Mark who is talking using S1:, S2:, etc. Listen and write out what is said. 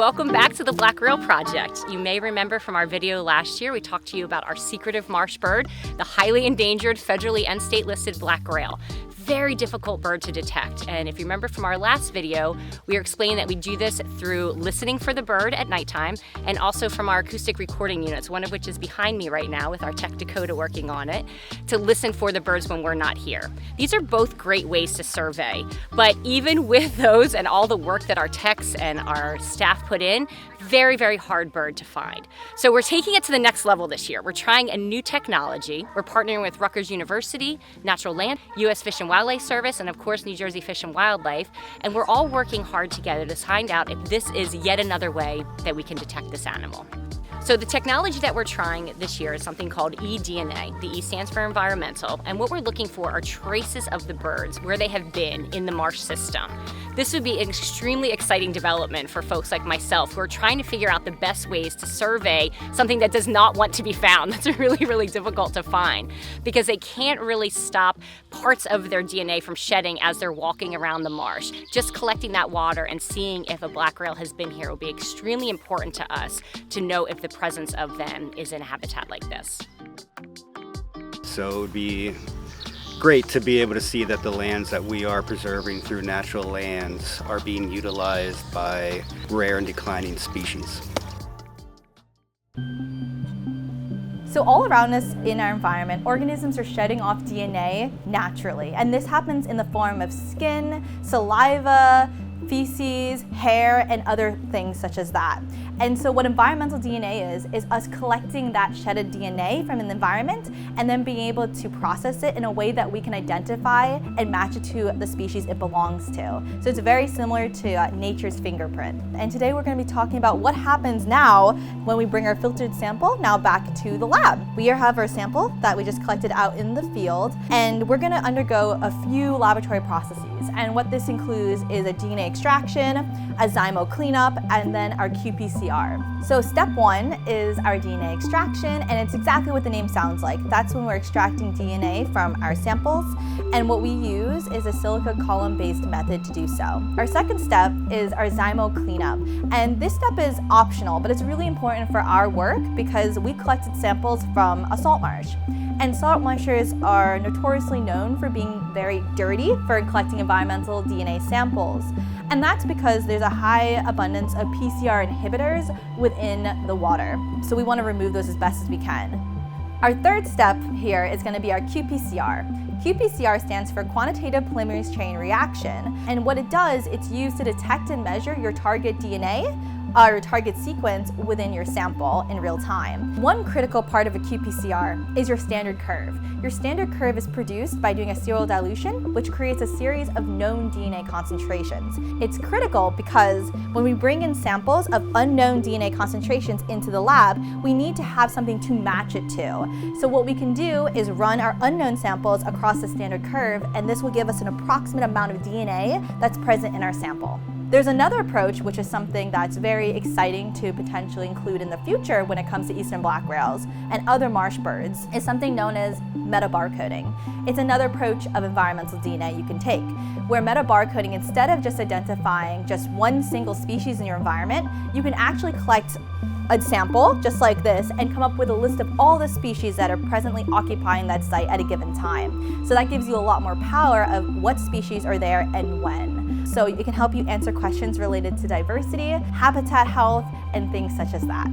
S1: welcome back to the Black Rail Project. You may remember from our video last year, we talked to you about our secretive marsh bird, the highly endangered, federally and state listed black rail. Very difficult bird to detect. And if you remember from our last video, we were explaining that we do this through listening for the bird at nighttime and also from our acoustic recording units, one of which is behind me right now with our tech Dakota working on it, to listen for the birds when we're not here. These are both great ways to survey, but even with those and all the work that our techs and our staff put in, very, very hard bird to find. So we're taking it to the next level this year. We're trying a new technology. We're partnering with Rutgers University, Natural Land, U.S. Fish and Wildlife Service, and of course New Jersey Fish and Wildlife. And we're all working hard together to find out if this is yet another way that we can detect this animal. So the technology that we're trying this year is something called eDNA. The E stands for environmental, and what we're looking for are traces of the birds where they have been in the marsh system. This would be an extremely exciting development for folks like myself who are trying to figure out the best ways to survey something that does not want to be found. That's really, really difficult to find because they can't really stop parts of their DNA from shedding as they're walking around the marsh. Just collecting that water and seeing if a black rail has been here will be extremely important to us to know if the presence of them is in a habitat like this.
S2: So it would be great to be able to see that the lands that we are preserving through natural lands are being utilized by rare and declining species.
S3: So all around us in our environment, organisms are shedding off DNA naturally, and this happens in the form of skin, saliva, feces, hair, and other things such as that. And so what environmental DNA is us collecting that shedded DNA from an environment and then being able to process it in a way that we can identify and match it to the species it belongs to. So it's very similar to nature's fingerprint. And today we're going to be talking about what happens now when we bring our filtered sample now back to the lab. We have our sample that we just collected out in the field, and we're going to undergo a few laboratory processes. And what this includes is a DNA extraction, a zymo cleanup, and then our qPCR. So step one is our DNA extraction, and it's exactly what the name sounds like. That's when we're extracting DNA from our samples, and what we use is a silica column-based method to do so. Our second step is our zymo cleanup, and this step is optional, but it's really important for our work because we collected samples from a salt marsh. And salt marshes are notoriously known for being very dirty for collecting environmental DNA samples. And that's because there's a high abundance of PCR inhibitors within the water. So we want to remove those as best as we can. Our third step here is going to be our qPCR. qPCR stands for quantitative polymerase chain reaction. And what it does, it's used to detect and measure your target DNA or target sequence within your sample in real time. One critical part of a qPCR is your standard curve. Your standard curve is produced by doing a serial dilution, which creates a series of known DNA concentrations. It's critical because when we bring in samples of unknown DNA concentrations into the lab, we need to have something to match it to. So what we can do is run our unknown samples across the standard curve, and this will give us an approximate amount of DNA that's present in our sample. There's another approach, which is something that's very exciting to potentially include in the future when it comes to eastern black rails and other marsh birds, is something known as metabarcoding. It's another approach of environmental DNA you can take, where metabarcoding, instead of just identifying just one single species in your environment, you can actually collect a sample just like this and come up with a list of all the species that are presently occupying that site at a given time. So that gives you a lot more power of what species are there and when. So it can help you answer questions related to diversity, habitat health, and things such as that.